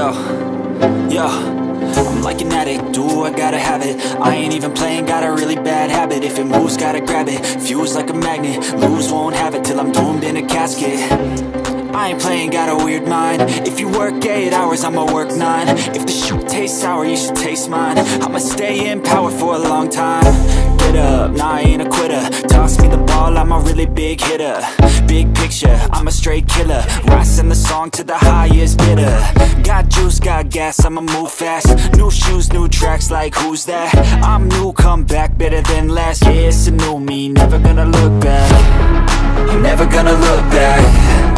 Yo, I'm like an addict, do I gotta have it. I ain't even playing, got a really bad habit. If it moves, gotta grab it, fuse like a magnet. Lose, won't have it till I'm doomed in a casket. I ain't playing, got a weird mind. If you work 8 hours, I'ma work 9. If the shit tastes sour, you should taste mine. I'ma stay in power for a long time. Get up, nah, I ain't a quitter. Toss me the ball, I'm a really big hitter. Big picture, I'm a straight killer. Rising the song to the highest bidder. Got juice, got gas, I'ma move fast. New shoes, new tracks, like who's that? I'm new, come back, better than last. Yeah, it's a new me, never gonna look back. I'm never gonna look back.